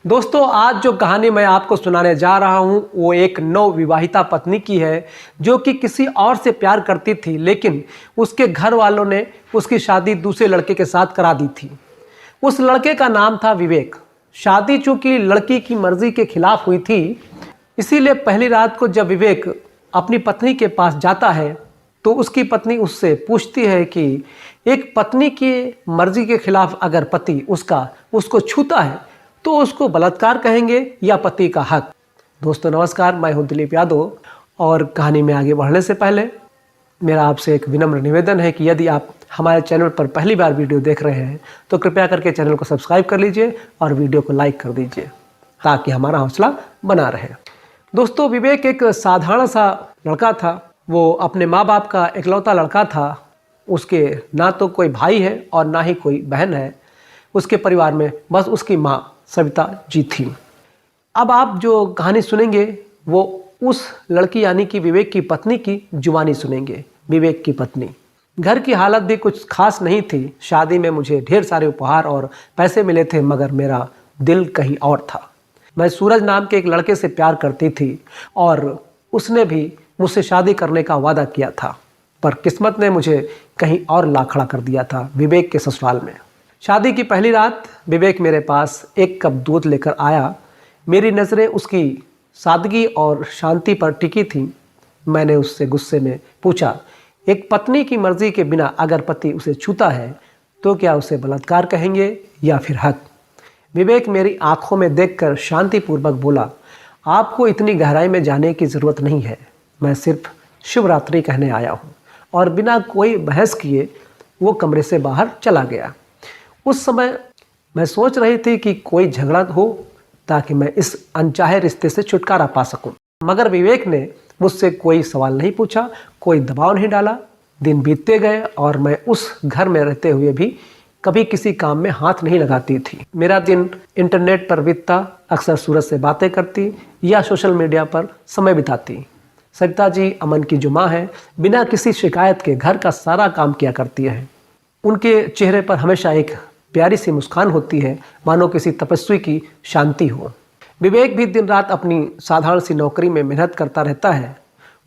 दोस्तों, आज जो कहानी मैं आपको सुनाने जा रहा हूं वो एक नवविवाहिता पत्नी की है जो कि किसी और से प्यार करती थी, लेकिन उसके घर वालों ने उसकी शादी दूसरे लड़के के साथ करा दी थी। उस लड़के का नाम था विवेक। शादी चूंकि लड़की की मर्जी के खिलाफ हुई थी, इसीलिए पहली रात को जब विवेक अपनी पत्नी के पास जाता है तो उसकी पत्नी उससे पूछती है कि एक पत्नी की मर्जी के खिलाफ अगर पति उसको छूता है तो उसको बलात्कार कहेंगे या पति का हक। दोस्तों नमस्कार, मैं हूं दिलीप यादव और कहानी में आगे बढ़ने से पहले मेरा आपसे एक विनम्र निवेदन है कि यदि आप हमारे चैनल पर पहली बार वीडियो देख रहे हैं तो कृपया करके चैनल को सब्सक्राइब कर लीजिए और वीडियो को लाइक कर दीजिए ताकि हमारा हौसला बना रहे। दोस्तों, विवेक एक साधारण सा लड़का था। वो अपने माँ बाप का इकलौता लड़का था। उसके ना तो कोई भाई है और ना ही कोई बहन है। उसके परिवार में बस उसकी माँ सविता जी थी। अब आप जो कहानी सुनेंगे वो उस लड़की यानी कि विवेक की पत्नी की जुबानी सुनेंगे। विवेक की पत्नी, घर की हालत भी कुछ खास नहीं थी। शादी में मुझे ढेर सारे उपहार और पैसे मिले थे, मगर मेरा दिल कहीं और था। मैं सूरज नाम के एक लड़के से प्यार करती थी और उसने भी मुझसे शादी करने का वादा किया था, पर किस्मत ने मुझे कहीं और ला खड़ा कर दिया था, विवेक के ससुराल में। शादी की पहली रात विवेक मेरे पास एक कप दूध लेकर आया। मेरी नज़रें उसकी सादगी और शांति पर टिकी थी। मैंने उससे गुस्से में पूछा, एक पत्नी की मर्जी के बिना अगर पति उसे छूता है तो क्या उसे बलात्कार कहेंगे या फिर हक? विवेक मेरी आंखों में देखकर शांतिपूर्वक बोला, आपको इतनी गहराई में जाने की ज़रूरत नहीं है। मैं सिर्फ शुभ रात्रि कहने आया हूँ। और बिना कोई बहस किए वो कमरे से बाहर चला गया। उस समय मैं सोच रही थी कि कोई झगड़ा हो ताकि मैं इस अनचाहे रिश्ते से छुटकारा पा सकूं, मगर विवेक ने मुझसे कोई सवाल नहीं पूछा, कोई दबाव नहीं डाला। दिन बीतते गए और मैं उस घर में रहते हुए भी कभी किसी काम में हाथ नहीं लगाती थी। मेरा दिन इंटरनेट पर बीतता, अक्सर सूरज से बातें करती या सोशल मीडिया पर समय बिताती। सविता जी, अमन की जो माँ है, बिना किसी शिकायत के घर का सारा काम किया करती है। उनके चेहरे पर हमेशा एक प्यारी सी मुस्कान होती है, मानो किसी तपस्वी की शांति हो। विवेक भी दिन रात अपनी साधारण सी नौकरी में मेहनत करता रहता है।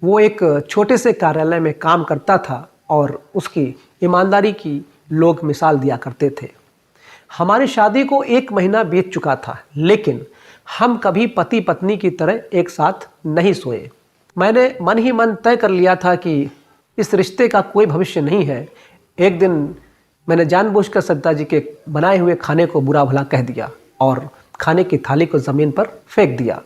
वो एक छोटे से कार्यालय में काम करता था और उसकी ईमानदारी की लोग मिसाल दिया करते थे। हमारी शादी को 1 महीना बीत चुका था, लेकिन हम कभी पति पत्नी की तरह एक साथ नहीं सोए। मैंने मन ही मन तय कर लिया था कि इस रिश्ते का कोई भविष्य नहीं है। एक दिन मैंने जानबूझकर सविता जी के बनाए हुए खाने को बुरा भला कह दिया और खाने की थाली को ज़मीन पर फेंक दिया।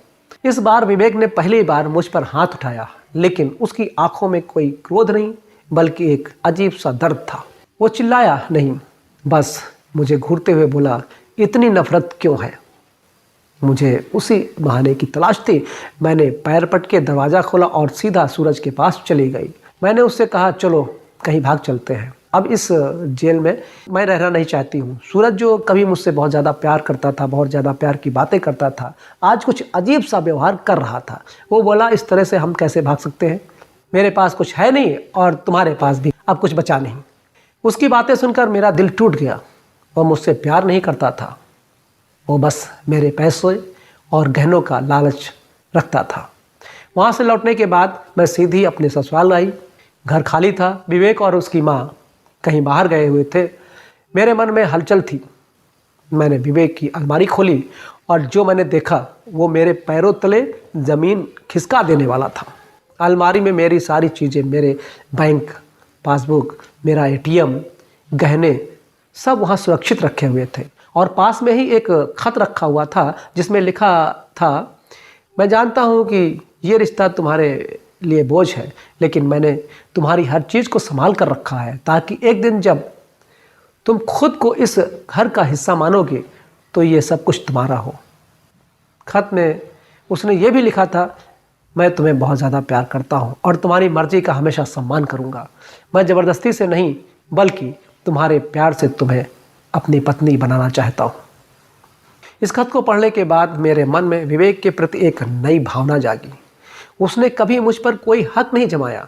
इस बार विवेक ने पहली बार मुझ पर हाथ उठाया, लेकिन उसकी आंखों में कोई क्रोध नहीं बल्कि एक अजीब सा दर्द था। वो चिल्लाया नहीं, बस मुझे घूरते हुए बोला, इतनी नफरत क्यों है? मुझे उसी बहाने की तलाश थी। मैंने पैर पटके दरवाज़ा खोला और सीधा सूरज के पास चली गई। मैंने उससे कहा, चलो कहीं भाग चलते हैं। अब इस जेल में मैं रहना नहीं चाहती हूँ। सूरज जो कभी मुझसे बहुत ज़्यादा प्यार करता था, बहुत ज़्यादा प्यार की बातें करता था, आज कुछ अजीब सा व्यवहार कर रहा था। वो बोला, इस तरह से हम कैसे भाग सकते हैं? मेरे पास कुछ है नहीं और तुम्हारे पास भी अब कुछ बचा नहीं। उसकी बातें सुनकर मेरा दिल टूट गया। वो मुझसे प्यार नहीं करता था, वो बस मेरे पैसों और गहनों का लालच रखता था। वहाँ से लौटने के बाद मैं सीधी अपने ससुराल आई। घर खाली था। विवेक और उसकी माँ कहीं बाहर गए हुए थे। मेरे मन में हलचल थी। मैंने विवेक की अलमारी खोली और जो मैंने देखा वो मेरे पैरों तले ज़मीन खिसका देने वाला था। अलमारी में मेरी सारी चीज़ें, मेरे बैंक पासबुक, मेरा एटीएम, गहने सब वहाँ सुरक्षित रखे हुए थे और पास में ही एक खत रखा हुआ था जिसमें लिखा था, मैं जानता हूँ कि ये रिश्ता तुम्हारे लिए बोझ है, लेकिन मैंने तुम्हारी हर चीज़ को संभाल कर रखा है ताकि एक दिन जब तुम खुद को इस घर का हिस्सा मानोगे तो ये सब कुछ तुम्हारा हो। खत में उसने ये भी लिखा था, मैं तुम्हें बहुत ज़्यादा प्यार करता हूँ और तुम्हारी मर्जी का हमेशा सम्मान करूँगा। मैं ज़बरदस्ती से नहीं बल्कि तुम्हारे प्यार से तुम्हें अपनी पत्नी बनाना चाहता हूँ। इस खत को पढ़ने के बाद मेरे मन में विवेक के प्रति एक नई भावना जागी। उसने कभी मुझ पर कोई हक नहीं जमाया।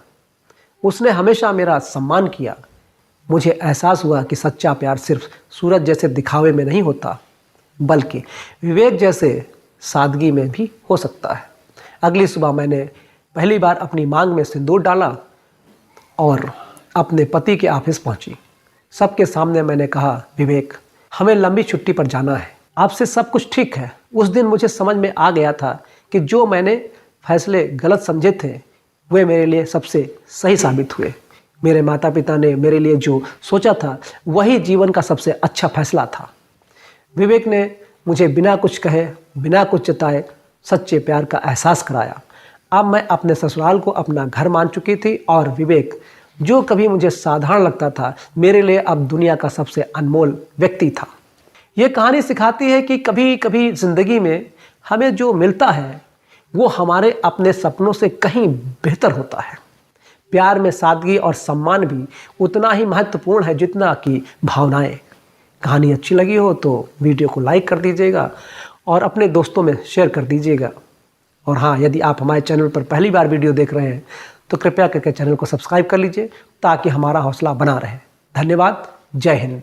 उसने हमेशा मेरा सम्मान किया। मुझे एहसास हुआ कि सच्चा प्यार सिर्फ सूरज जैसे दिखावे में नहीं होता, बल्कि विवेक जैसे सादगी में भी हो सकता है। अगली सुबह मैंने पहली बार अपनी मांग में सिंदूर डाला और अपने पति के ऑफिस पहुंची। सबके सामने मैंने कहा, विवेक, हमें लंबी छुट्टी पर जाना है, आपसे सब कुछ ठीक है। उस दिन मुझे समझ में आ गया था कि जो मैंने फैसले गलत समझे थे वे मेरे लिए सबसे सही साबित हुए। मेरे माता पिता ने मेरे लिए जो सोचा था वही जीवन का सबसे अच्छा फैसला था। विवेक ने मुझे बिना कुछ कहे, बिना कुछ जताए सच्चे प्यार का एहसास कराया। अब मैं अपने ससुराल को अपना घर मान चुकी थी और विवेक, जो कभी मुझे साधारण लगता था, मेरे लिए अब दुनिया का सबसे अनमोल व्यक्ति था। ये कहानी सिखाती है कि कभी कभी ज़िंदगी में हमें जो मिलता है वो हमारे अपने सपनों से कहीं बेहतर होता है। प्यार में सादगी और सम्मान भी उतना ही महत्वपूर्ण है जितना कि भावनाएं। कहानी अच्छी लगी हो तो वीडियो को लाइक कर दीजिएगा और अपने दोस्तों में शेयर कर दीजिएगा। और हाँ, यदि आप हमारे चैनल पर पहली बार वीडियो देख रहे हैं तो कृपया करके चैनल को सब्सक्राइब कर लीजिए ताकि हमारा हौसला बना रहे। धन्यवाद। जय हिंद।